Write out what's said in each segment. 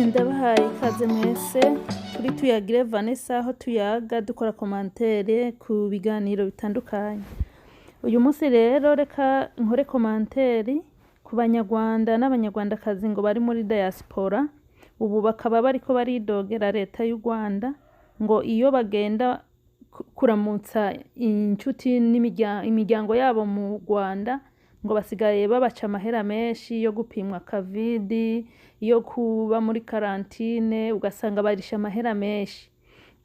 Ndabahaye ikaze mwese kuri Tuyagire Vanessa aho tuyaga dukora komantere ku biganiro bitandukanye. Uyu munsi rero reka nkore komantere ku banyarwanda n'abanyarwandakazi ngo bari muri diaspora, ubu bakaba bariko baridogera leta y'u Rwanda ngo iyo bagenda kuramutsa inshuti n'imiryango yabo mu Rwanda ngo basigaye babaca amahera menshi yo gupimwa covid, yo kuba muri karantine, ugasanga barisha amahera menshi.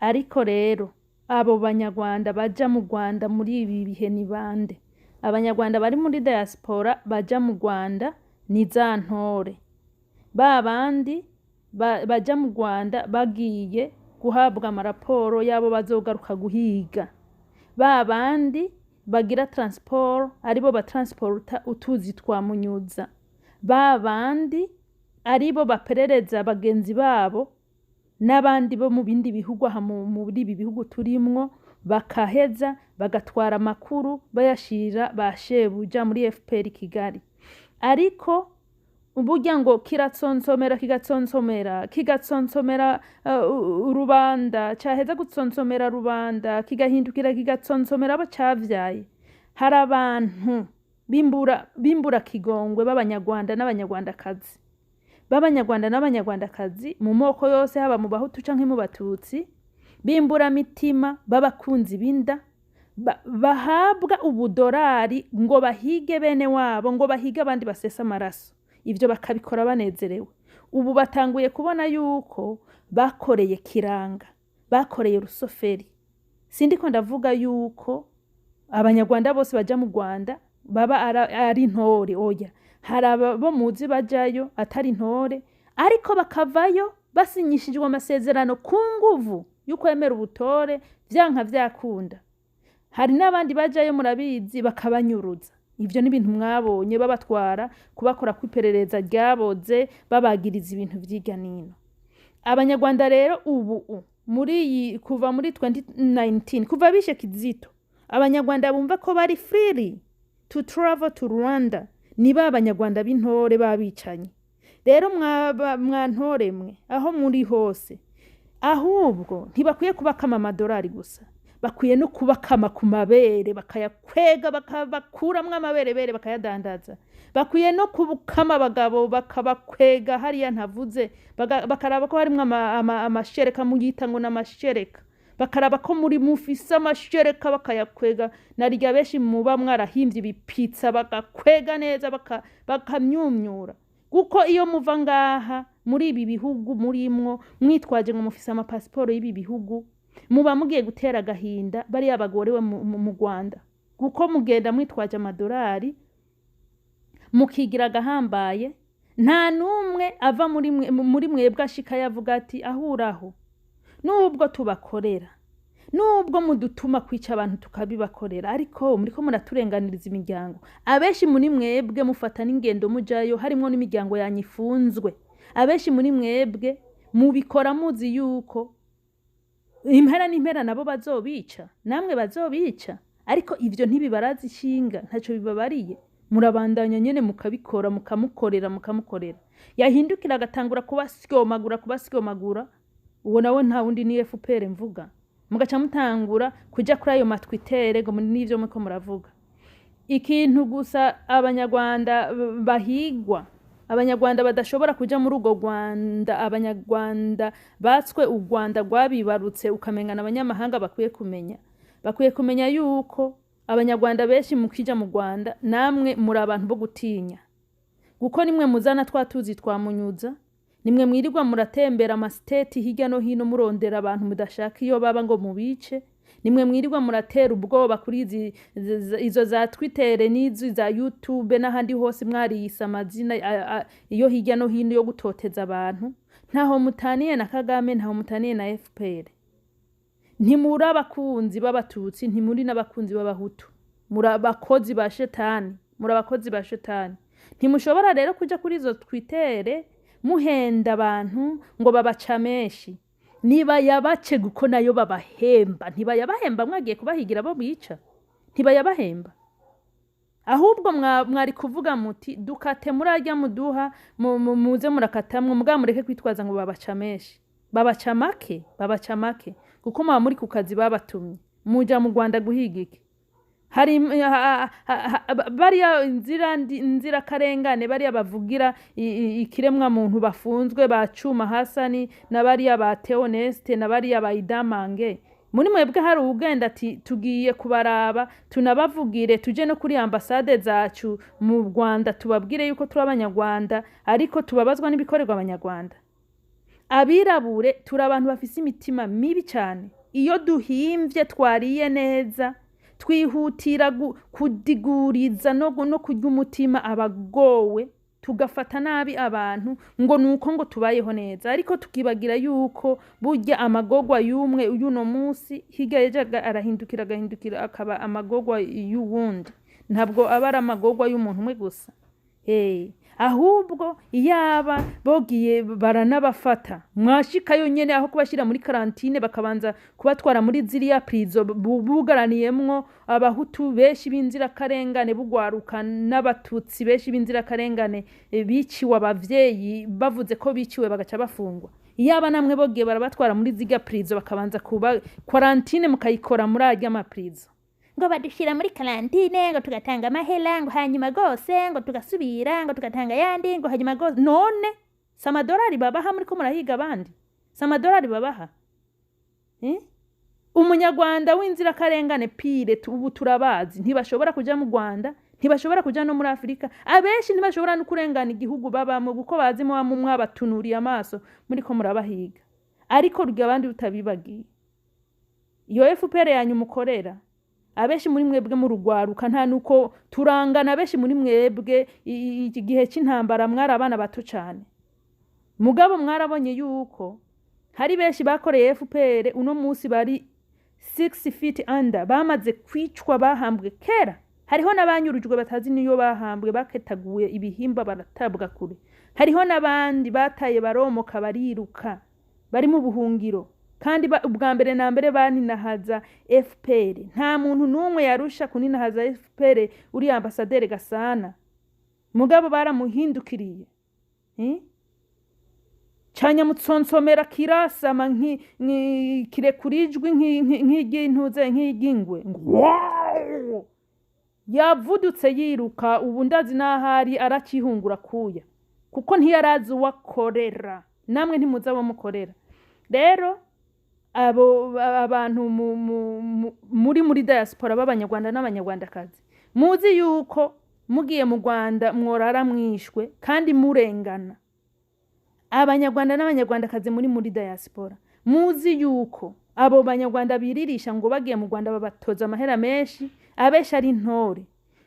Ariko rero abo banyarwanda baja mu Rwanda muri ibi bihe ni bande? Abanyarwanda bari muri diaspora baja mu Rwanda ni za ntore, ba bandi baja mu Rwanda bagiye guhabwa amaraporo yabo bazogaruka guhiga, ba bandi bagira transport aribo batransporta utuzi twa Munyuza, ba bandi aribo baperereza bagenzi babo n'abandi bo mu bindi bihugu aha muri ibi bihugu turimwo, bakaheza bagatwara amakuru bayashira bashebuja muri FPR Kigali. Ariko uburya ngo kigatsonsomera rubanda, caheza gutsonsomera rubanda kigahindukira kigatsonsomera abo cavyaye. Hari abantu bimbura kigongwe b'abanyarwanda n'abanyarwandakazi, mu moko yose, haba mu bahutu canke mu batutsi, bimbura mitima b'abakunzi binda, bahabwa ubudorari ngo bahige bene wabo, ngo bahige abandi basesa amaraso. Ivyo bakabikora banezerewe. Ubu batanguye kubona yuko bakoreye Kiranga, bakoreye Rusoferi. Sindiko ndavuga yuko abanyarwanda bose baja mu Rwanda baba ari ntore, oya. Hari abo muzi bajayo atari ntore, ariko bakavayo basinyishijwe amasezerano ku nguvu y'ukwemera ubutore vyanka vyakunda. Hari n'abandi bajayo murabizi bakabanyuruza. Ivyo ni ibintu mwabonye babatwara kubakora kwiperereza ryaboze, babagiriza ibintu vy'irya nino. Abanyarwanda rero ubu kuva muri 2019 kuva bishe Kizito, abanyarwanda bumva ko bari free to travel to Rwanda, niba abanyarwanda b'intore babicanye. Rero mwantore mwe aho muri hose, ahubwo ntibakwiye kubakama amadolari gusa, bakwiye no kubakama ku mabere, bakayakwega bakabakuramwo amaberebere bakayadandaza. Bakwiye no kubukama abagabo bakabakwega hariya ntavuze, bakaraba ko harimwo amashereka muyita ngo n'amashereka, bakaraba ko muri mufise amashereka bakayakwega. Narirya benshi muba mwarahimvye ibipitsa bagakwega neza bakamyumyura, kuko iyo muva ngaha muri ibi bihugu murimwo mwitwaje ngo mufise amapasiporo y'ibi bihugu, muba mugiye gutera agahinda bari abagorewe mu Rwanda, kuko mugenda mwitwaje amadolari mukigira agahambaye. Nta numwe ava muri mwebwe ashika yavuga ati ahuraho, nubwo tubakorera, nubwo mudutuma kwica abantu tukabibakorera, ariko muriko muraturenganiriza imiryango. Abenshi muri mwebwe mufata n'ingendo mujayo harimwo n'imiryango yanyifunzwe. Abenshi muri mwebwe mubikora muzi yuko impera n'impera nabo bazobica, namwe bazobica, ariko ivyo ntibibaraza ishinga, ntaco bibabariye. Murabandanya nyene mukabikora, mukamukorera. Yahindukira agatangura kubasyomagura, uwo nawe nta wundi ni FPR mvuga. Mugaca mutangura kuja kuri ayo matwitere ngo n'ivyo muko muravuga. Ikintu gusa abanyarwanda bahigwa, abanyarwanda badashobora kuja muri ugo Rwanda, abanyarwanda batswe u Rwanda rwabibarutse ukamengana abanyamahanga bakwiye kumenya yuko abanyarwanda benshi mukija mu Rwanda namwe muri abantu bo gutinya, guko nimwe muzana twatuzi twa Munyuza, nimwe mwirirwa muratembera amasiteti hirya no hino murondera abantu mudashaka iyo baba ngo mubice, nimwe mwirirwa muratera ubwoba kuri izo za Twitter n'izo za YouTube n'ahandi hose mwariyise amazina iyo hirya no hino yo gutoteza abantu. Ntaho mutaniye na Kagame, ntaho mutaniye na FPR. Ntimuri abakunzi b'abatutsi, ntimuri n'abakunzi b'abahutu, muri abakozi ba shetani, Ntimushobora rero kuja kuri izo Twitter muhenda abantu ngo babaca menshi. Niba yabace guko nayo babahemba, ntibayabahemba mwagiye kubahigira bo bica, ntibayabahemba. ahubwo mwari kuvuga muti dukate murarya muduha muze murakatamwe mugabo mureke kwitwaza ngo babaca make kuko muba muri ku kazi babatumye muja mu Rwanda guhiga iki hari bariya inzira karengane bariya bavugira ikiremwa muntu bafunzwe bacuma Hasani na bariya ba Theoneste na bariya ba Idamange muri mwebwe hari ugenda ati tugiye kubaraba tunabavugire tuje no kuri ambasade zacu mu Rwanda tubabwire yuko turi abanyarwanda ariko tubabazwa n'ibikorerwa abanyarwanda abirabure turi abantu bafise imitima mibi cyane iyo duhimvye twariye neza twihutira kudiguriza no kurya umutima abagowe tugafata nabi abantu ngo nuko ngo tubayeho neza ariko tukibagira yuko burya amagogwa y'umwe uyuno munsi higaje arahindukira akaba amagogwa y'uwundi ntabwo aba ari amagogwa y'umuntu umwe gusa ahubwo iyaba bogiye baranabafata mwashikayo nyene aho kubashira muri karantine bakabanza kubatwara muri ziriya prizo bugaraniyemwo abahutu beshi b'inzira karengane bugwaruka n'abatutsi beshi b'inzira karengane biciwe abavyeyi bavuze ko biciwe bagaca bafungwa iyaba namwe bogiye barabatwara muri ziga prizo bakabanza kuba karantine mukayikora muri arya amaprizo ngo badushira muri karantine ngo tugatanga amahera ngo hanyuma gose ngo tugasubira ngo tugatanga yandi ngo hanyuma gose none $100 babaha muri ko murahiga abandi $100 babaha umunyarwanda w'inzira karengane pire ubu turabazi ntibashobora kuja mu Rwanda ntibashobora kuja no muri Afrika abeshi ntibashobora no kurengana igihugu babamo kuko bazimo mwabatunuriye amaso muri ko murabahiga ariko rugya abandi utabibagiye iyo FPR yanyu mukorera abeshi muri mwebwe mu rugwaruka nta nuko turangana abeshi muri mwebwe igihe cy'intambara mwari abana bato cyane mugabo mwarabonye yuko hari beshi bakoreye FPR uno munsi bari 6 feet under bamaze kwicwa bahambwe kera hariho nabanyurujwe batazi niyo bahambwe baketaguye ibihimba baratabwa kure hariho nabandi bataye baromoka bariruka bari mu buhungiro kandi ubwa mbere na mbere baninahaza FPR nta muntu numwe yarusha kuninahaza FPR uri ambasaderi Gasana mugabo baramuhindukiriye cyanya mutsonsomera kirasama kirekurijwe nk'igintuze nk'igingwe yavudutse yiruka ubu ndazi nahari arakihungura kuya kuko ntiyarazi wakorera namwe ntimuza bamukorera rero abantu muri diaspora b'abanyarwanda n'abanyarwandakazi muzi yuko mugiye mu Rwanda mworara mwishwe kandi murengana abanyarwanda n'abanyarwandakazi muri diaspora muzi yuko abo banyarwanda biririsha ngo bagiye mu Rwanda babatoza amahera menshi abesha ari ntore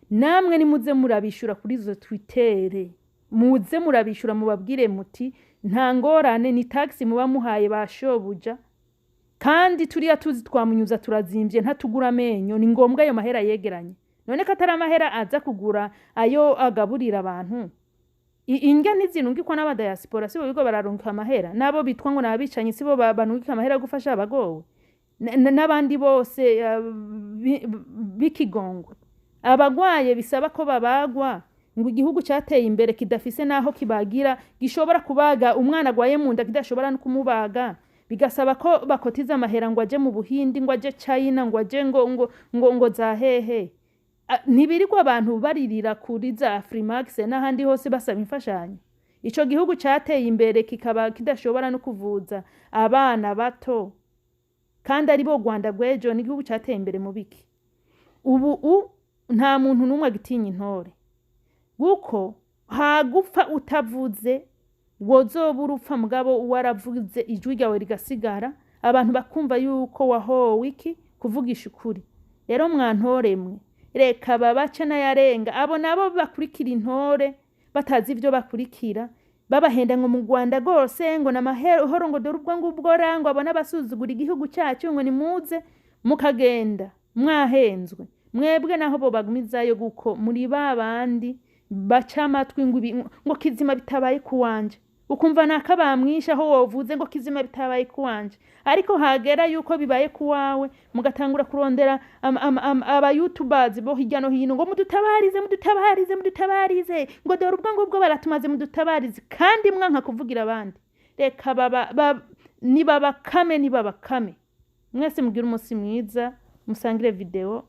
namwe nimuze murabishura kuri zo Twitter muze murabishura mubabwire muti nta ngorane ni taxi muba muhaye bashobuja kandi turiya tuzi twamunyuza turazimvye ntatugura amenyo ni ngombwa ayo mahera yegeranye none ko atari amahera aza kugura ayo agaburira abantu indya ntizinungikwa n'abadiaspora sibo bigo bararonka amahera nabo bitwa ngo nabicanyi sibo banungika amahera gufasha abagowe n'abandi bose bikigongo abagwaye bisaba ko babagwa ngo igihugu cyateye imbere kidafise naho kibagira gishobora kubaga umwana agwaye mu nda kidashobora no kumubaga bigasaba ko bakotiza amahera ngo aje mu Buhindi ngo aje China ngo aje ngo zahehe ntibirirwa abantu baririra kuri za Freemax n'ahandi hose basaba imfashanyo ico gihugu cyateye imbere kikaba kidashobora no kuvuza abana bato kandi ari bo Rwanda gwejo ni igihugu cyateye imbere mu biki ubu nta muntu numwe agitinya intore guko hagupfa utavuze wozobura upfa mugabo waravuze ijwi ryawe rigasigara abantu bakumva yuko wahowe iki kuvugisha ukuri rero mwantoremwe reka babace nayarenga abo nabo bakurikira intore batazi ivyo bakurikira babahenda ngo mu Rwanda gose ngo namahero ngo dore ubwo ngubwo rango abona basuzugura igihugu cyacu ngo nimuze mukagenda mwahenzwe mwebwe naho bo bagumizayo guko muri babandi baca amatwi ngo kizima bitabaye kuwanje ukumva naka bamwishe aho wovuze ngo kizima bitabaye kuwanje, ariko hagera yuko bibaye kuwawe mugatangura kurondera aba youtubers bo hirya no hino ngo mudutabarize ngo dore ubwo baratumaze mudutabarize, kandi mwanka kuvugira abandi. Reka niba bakame mwese mugira umunsi mwiza, musangire video